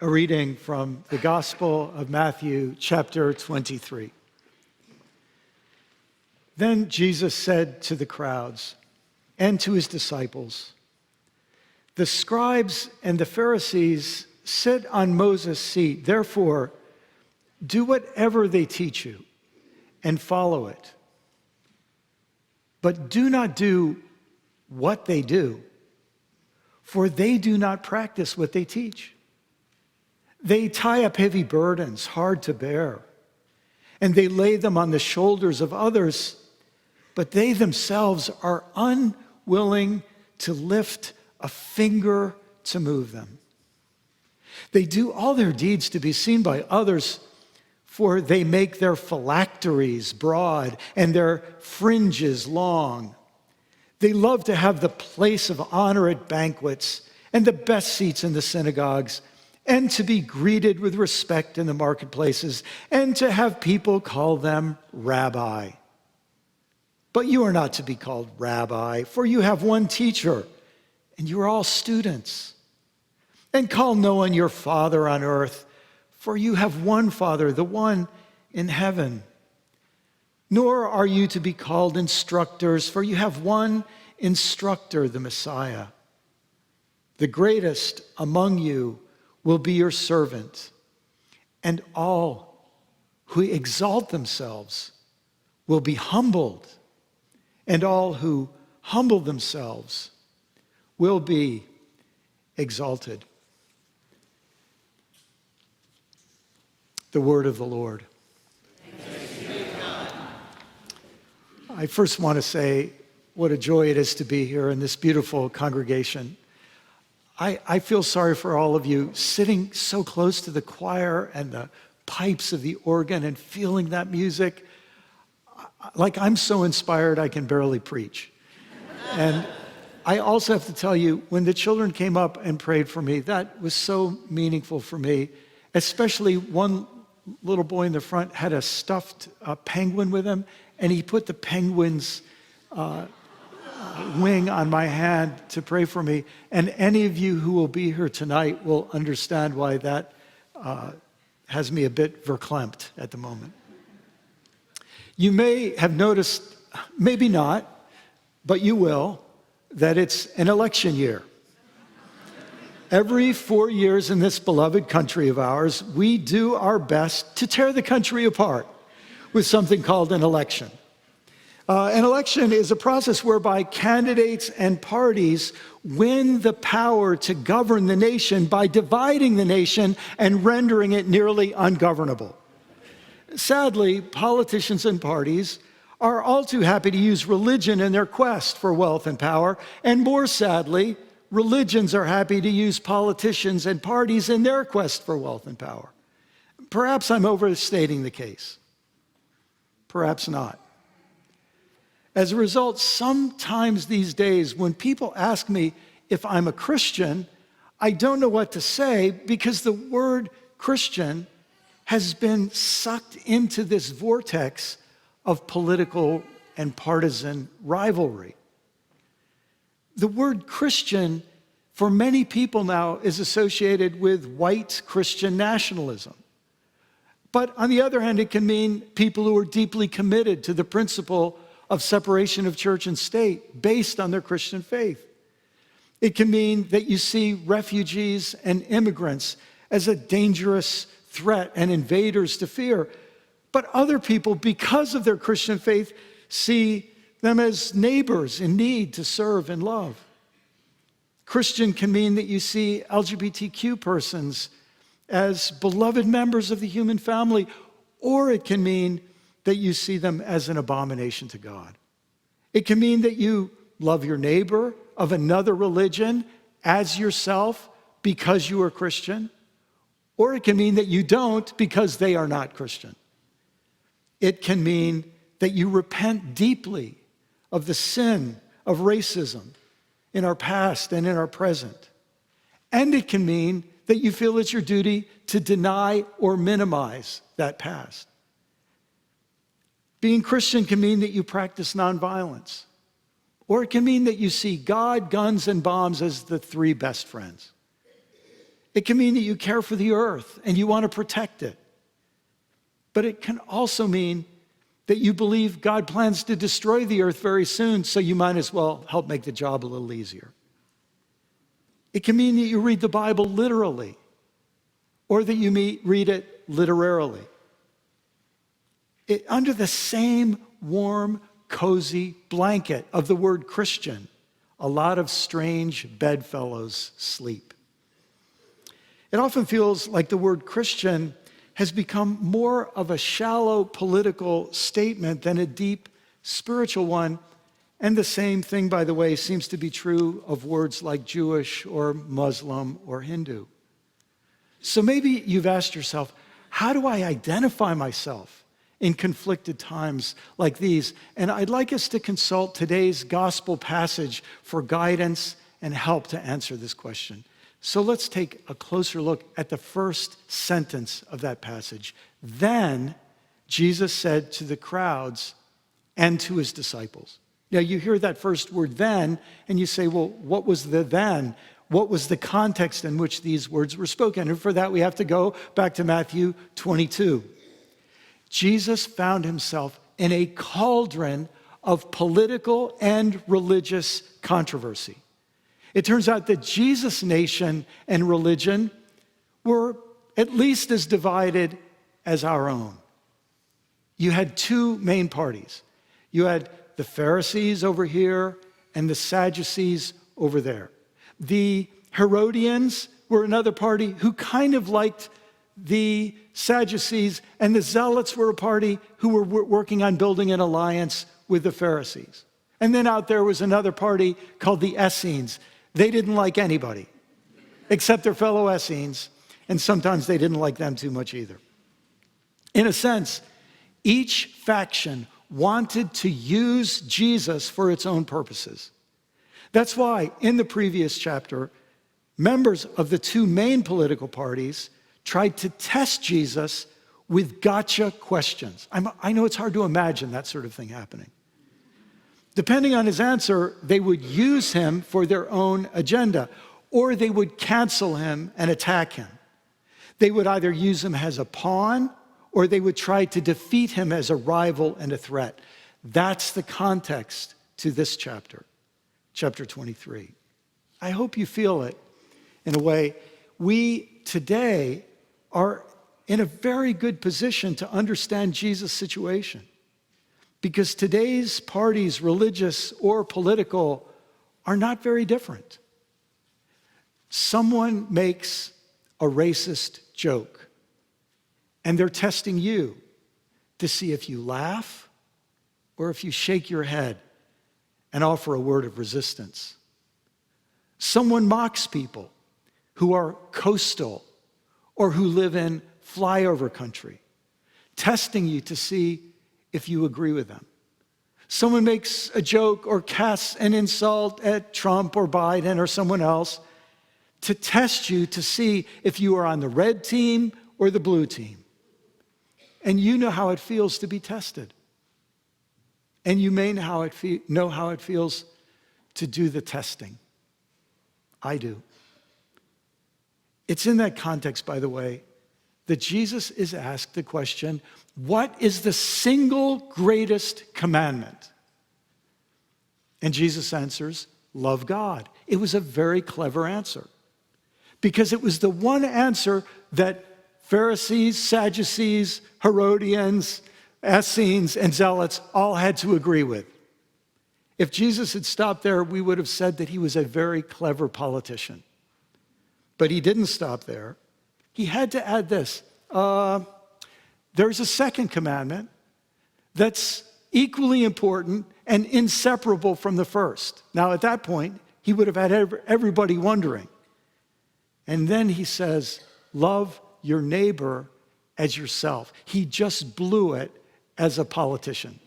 A reading from the Gospel of Matthew, chapter 23. Then Jesus said to the crowds and to his disciples, "The scribes and the Pharisees sit on Moses' seat. Therefore, do whatever they teach you and follow it. But do not do what they do, for they do not practice what they teach. They tie up heavy burdens, hard to bear, and they lay them on the shoulders of others, but they themselves are unwilling to lift a finger to move them. They do all their deeds to be seen by others, for they make their phylacteries broad and their fringes long. They love to have the place of honor at banquets and the best seats in the synagogues, and to be greeted with respect in the marketplaces, and to have people call them rabbi. But you are not to be called rabbi, for you have one teacher, and you are all students. And call no one your father on earth, for you have one Father, the one in heaven. Nor are you to be called instructors, for you have one instructor, the Messiah. The greatest among you will be your servant, and all who exalt themselves will be humbled, and all who humble themselves will be exalted." The word of the Lord. I first want to say what a joy it is to be here in this beautiful congregation. I feel sorry for all of you sitting so close to the choir and the pipes of the organ and feeling that music. Like, I'm so inspired I can barely preach. And I also have to tell you, when the children came up and prayed for me, that was so meaningful for me. Especially one little boy in the front had a stuffed penguin with him, and he put the penguin's wing on my hand to pray for me. And any of you who will be here tonight will understand why that has me a bit verklempt at the moment. You may have noticed, maybe not, but you will, that it's an election year. Every 4 years in this beloved country of ours, we do our best to tear the country apart with something called an election. An election is a process whereby candidates and parties win the power to govern the nation by dividing the nation and rendering it nearly ungovernable. Sadly, politicians and parties are all too happy to use religion in their quest for wealth and power, and more sadly, religions are happy to use politicians and parties in their quest for wealth and power. Perhaps I'm overstating the case. Perhaps not. As a result, sometimes these days when people ask me if I'm a Christian, I don't know what to say, because the word Christian has been sucked into this vortex of political and partisan rivalry. The word Christian, for many people now, is associated with white Christian nationalism. But on the other hand, it can mean people who are deeply committed to the principle of separation of church and state based on their Christian faith. It can mean that you see refugees and immigrants as a dangerous threat and invaders to fear. But other people, because of their Christian faith, see them as neighbors in need to serve and love. Christian can mean that you see LGBTQ persons as beloved members of the human family, or it can mean that you see them as an abomination to God. It can mean that you love your neighbor of another religion as yourself because you are Christian, or it can mean that you don't because they are not Christian. It can mean that you repent deeply of the sin of racism in our past and in our present. And it can mean that you feel it's your duty to deny or minimize that past. Being Christian can mean that you practice nonviolence, or it can mean that you see God, guns, and bombs as the three best friends. It can mean that you care for the earth and you want to protect it. But it can also mean that you believe God plans to destroy the earth very soon, so you might as well help make the job a little easier. It can mean that you read the Bible literally, or that you read it literarily. Under the same warm, cozy blanket of the word Christian, a lot of strange bedfellows sleep. It often feels like the word Christian has become more of a shallow political statement than a deep spiritual one. And the same thing, by the way, seems to be true of words like Jewish or Muslim or Hindu. So maybe you've asked yourself, how do I identify myself in conflicted times like these? And I'd like us to consult today's gospel passage for guidance and help to answer this question. So let's take a closer look at the first sentence of that passage. Then Jesus said to the crowds and to his disciples. Now you hear that first word then, and you say, well, what was the then? What was the context in which these words were spoken? And for that, we have to go back to Matthew 22. Jesus found himself in a cauldron of political and religious controversy. It turns out that Jesus' nation and religion were at least as divided as our own. You had two main parties. You had the Pharisees over here and the Sadducees over there. The Herodians were another party who kind of liked the Sadducees, and the Zealots were a party who were working on building an alliance with the Pharisees. And then out there was another party called the Essenes. They didn't like anybody except their fellow Essenes, and sometimes they didn't like them too much either. In a sense, each faction wanted to use Jesus for its own purposes. That's why in the previous chapter, members of the two main political parties tried to test Jesus with gotcha questions. I know it's hard to imagine that sort of thing happening. Depending on his answer, they would use him for their own agenda, or they would cancel him and attack him. They would either use him as a pawn, or they would try to defeat him as a rival and a threat. That's the context to this chapter, chapter 23. I hope you feel it in a way. We today are in a very good position to understand Jesus' situation. Because today's parties, religious or political, are not very different. Someone makes a racist joke, and they're testing you to see if you laugh or if you shake your head and offer a word of resistance. Someone mocks people who are coastal or who live in flyover country, testing you to see if you agree with them. Someone makes a joke or casts an insult at Trump or Biden or someone else to test you to see if you are on the red team or the blue team. And you know how it feels to be tested. And you may know how it feels to do the testing. I do. It's in that context, by the way, that Jesus is asked the question, what is the single greatest commandment? And Jesus answers, love God. It was a very clever answer because it was the one answer that Pharisees, Sadducees, Herodians, Essenes, and Zealots all had to agree with. If Jesus had stopped there, we would have said that he was a very clever politician. But he didn't stop there. He had to add this. There's a second commandment that's equally important and inseparable from the first. Now, at that point, he would have had everybody wondering. And then he says, love your neighbor as yourself. He just blew it as a politician.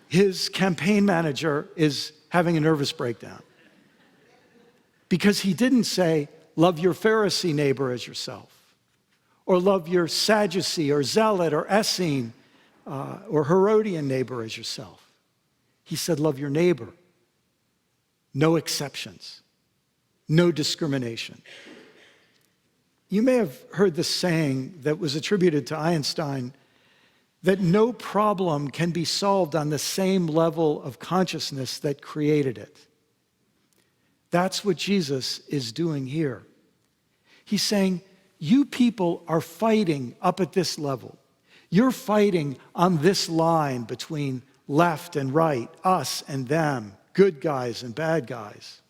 His campaign manager is having a nervous breakdown because he didn't say, love your Pharisee neighbor as yourself, or love your Sadducee or Zealot or Essene or Herodian neighbor as yourself. He said, love your neighbor. No exceptions, no discrimination. You may have heard the saying that was attributed to Einstein that no problem can be solved on the same level of consciousness that created it. That's what Jesus is doing here. He's saying, you people are fighting up at this level. You're fighting on this line between left and right, us and them, good guys and bad guys.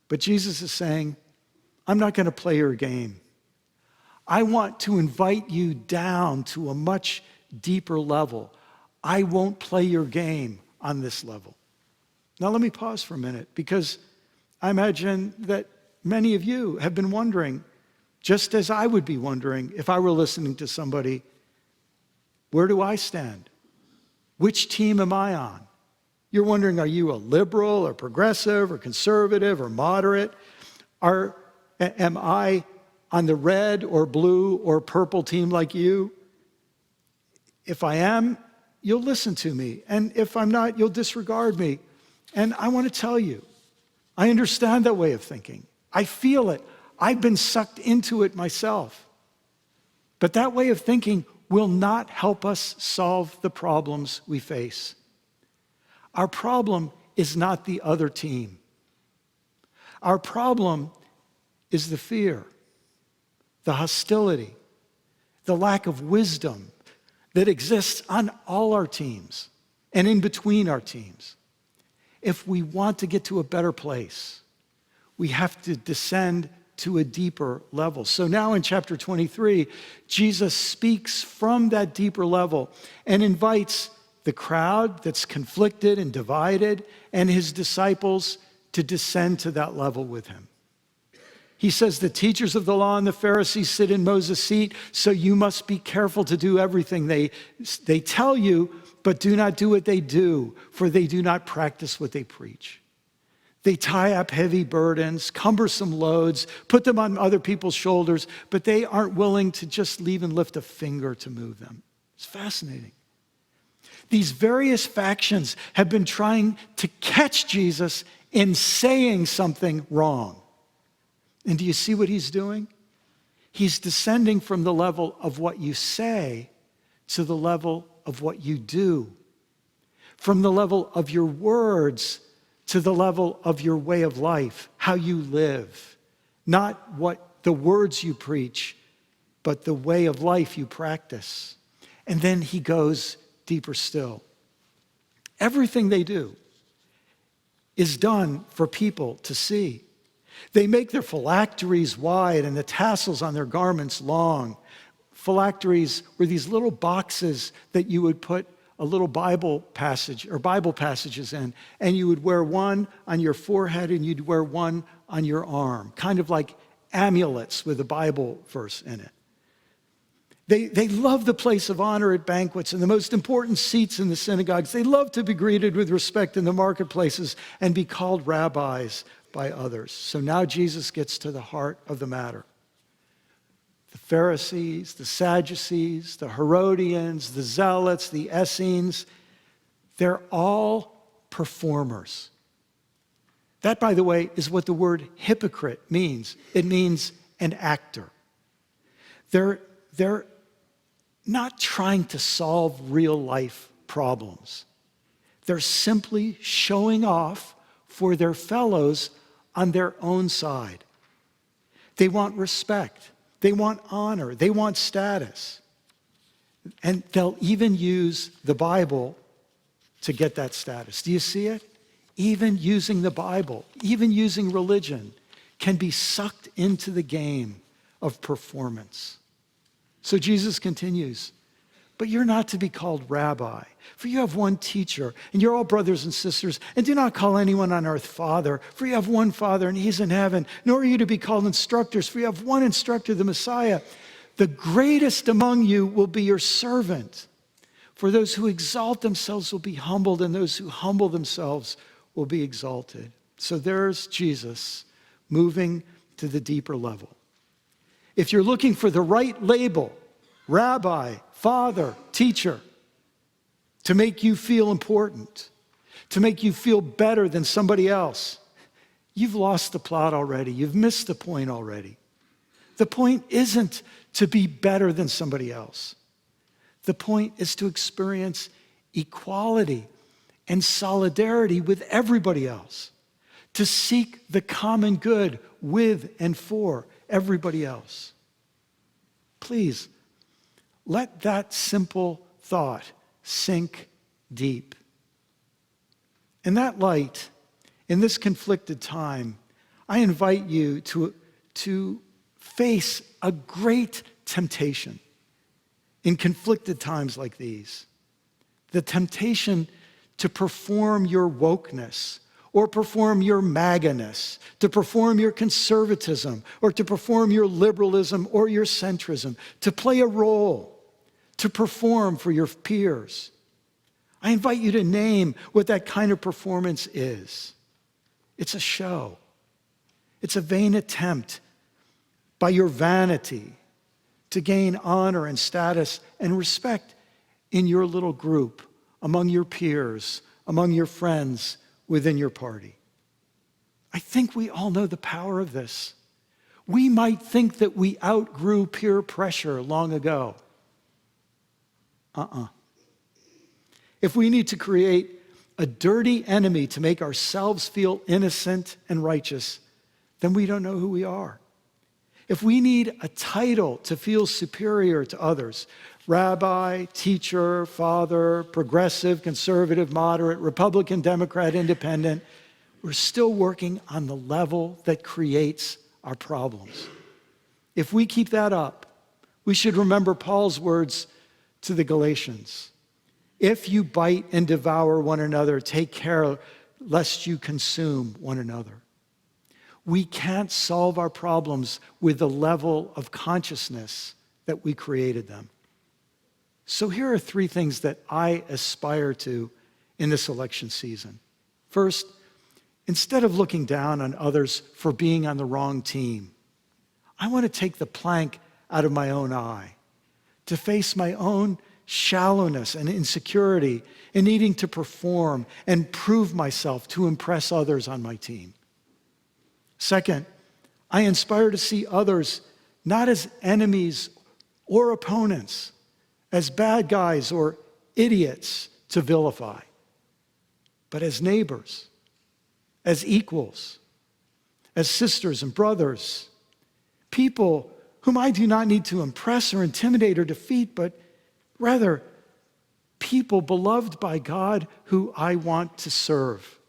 But Jesus is saying, I'm not going to play your game. I want to invite you down to a much deeper level. I won't play your game on this level. Now let me pause for a minute, because I imagine that many of you have been wondering, just as I would be wondering if I were listening to somebody, where do I stand? Which team am I on? You're wondering, are you a liberal or progressive or conservative or moderate? Am I on the red or blue or purple team like you? If I am, you'll listen to me. And if I'm not, you'll disregard me. And I want to tell you, I understand that way of thinking. I feel it. I've been sucked into it myself. But that way of thinking will not help us solve the problems we face. Our problem is not the other team. Our problem is the fear, the hostility, the lack of wisdom that exists on all our teams and in between our teams. If we want to get to a better place, we have to descend to a deeper level. So now in chapter 23, Jesus speaks from that deeper level and invites the crowd that's conflicted and divided and his disciples to descend to that level with him. He says, the teachers of the law and the Pharisees sit in Moses' seat, so you must be careful to do everything they tell you, but do not do what they do, for they do not practice what they preach. They tie up heavy burdens, cumbersome loads, put them on other people's shoulders, but they aren't willing to just even lift a finger to move them. It's fascinating. These various factions have been trying to catch Jesus in saying something wrong. And do you see what he's doing? He's descending from the level of what you say to the level of what you do. From the level of your words to the level of your way of life, how you live. Not what the words you preach, but the way of life you practice. And then he goes deeper still. Everything they do is done for people to see. They make their phylacteries wide and the tassels on their garments long. Phylacteries were these little boxes that you would put a little Bible passage or Bible passages in, and you would wear one on your forehead and you'd wear one on your arm, kind of like amulets with a Bible verse in it. They love the place of honor at banquets and the most important seats in the synagogues. They love to be greeted with respect in the marketplaces and be called rabbis by others. So now Jesus gets to the heart of the matter. The Pharisees, the Sadducees, the Herodians, the Zealots, the Essenes, they're all performers. That, by the way, is what the word hypocrite means. It means an actor. They're not trying to solve real life problems. They're simply showing off for their fellows on their own side. They want respect. They want honor. They want status. And they'll even use the Bible to get that status. Do you see it? Even using the Bible, even using religion, can be sucked into the game of performance. So Jesus continues, but you're not to be called rabbi, for you have one teacher, and you're all brothers and sisters, and do not call anyone on earth Father, for you have one Father, and he's in heaven. Nor are you to be called instructors, for you have one instructor, the Messiah. The greatest among you will be your servant. For those who exalt themselves will be humbled, and those who humble themselves will be exalted. So there's Jesus moving to the deeper level. If you're looking for the right label, rabbi, father, teacher, to make you feel important, to make you feel better than somebody else, you've lost the plot already. You've missed the point already. The point isn't to be better than somebody else. The point is to experience equality and solidarity with everybody else, to seek the common good with and for everybody else. Please, let that simple thought sink deep. In that light, in this conflicted time, I invite you to face a great temptation in conflicted times like these. The temptation to perform your wokeness, or perform your MAGA-ness, to perform your conservatism, or to perform your liberalism or your centrism, to play a role, to perform for your peers. I invite you to name what that kind of performance is. It's a show. It's a vain attempt by your vanity to gain honor and status and respect in your little group, among your peers, among your friends, within your party. I think we all know the power of this. We might think that we outgrew peer pressure long ago. If we need to create a dirty enemy to make ourselves feel innocent and righteous, then we don't know who we are. If we need a title to feel superior to others, rabbi, teacher, father, progressive, conservative, moderate, Republican, Democrat, independent, we're still working on the level that creates our problems. If we keep that up, we should remember Paul's words to the Galatians. If you bite and devour one another, take care lest you consume one another. We can't solve our problems with the level of consciousness that we created them. So here are 3 things that I aspire to in this election season. First, instead of looking down on others for being on the wrong team, I want to take the plank out of my own eye, to face my own shallowness and insecurity in needing to perform and prove myself to impress others on my team. Second, I aspire to see others not as enemies or opponents, as bad guys or idiots to vilify, but as neighbors, as equals, as sisters and brothers, people whom I do not need to impress or intimidate or defeat, but rather people beloved by God who I want to serve.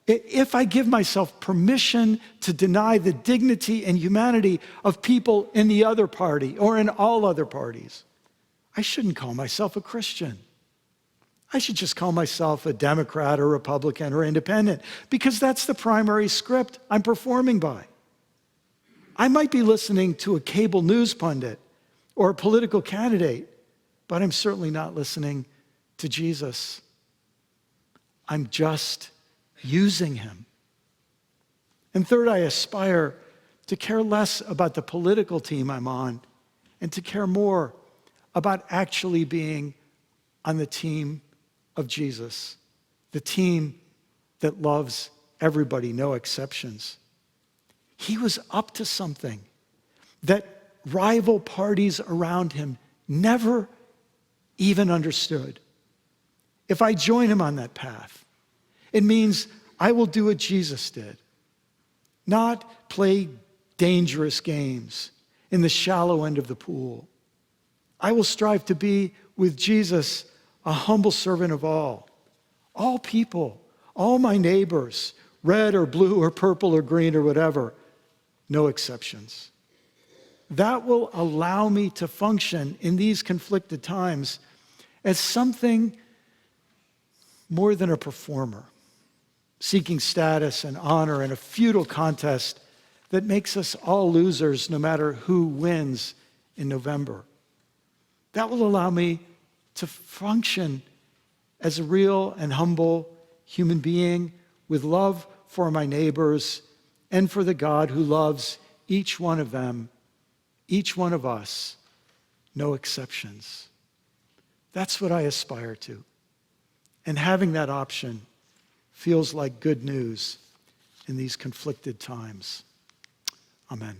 If I give myself permission to deny the dignity and humanity of people in the other party or in all other parties, I shouldn't call myself a Christian. I should just call myself a Democrat or Republican or independent, because that's the primary script I'm performing by. I might be listening to a cable news pundit or a political candidate, but I'm certainly not listening to Jesus. I'm just using him. And third, I aspire to care less about the political team I'm on and to care more about actually being on the team of Jesus, the team that loves everybody, no exceptions. He was up to something that rival parties around him never even understood. If I join him on that path, it means I will do what Jesus did, not play dangerous games in the shallow end of the pool. I will strive to be with Jesus, a humble servant of all people, all my neighbors, red or blue or purple or green or whatever, no exceptions. That will allow me to function in these conflicted times as something more than a performer, seeking status and honor in a futile contest that makes us all losers no matter who wins in November. That will allow me to function as a real and humble human being with love for my neighbors and for the God who loves each one of them, each one of us, no exceptions. That's what I aspire to. And having that option feels like good news in these conflicted times. Amen.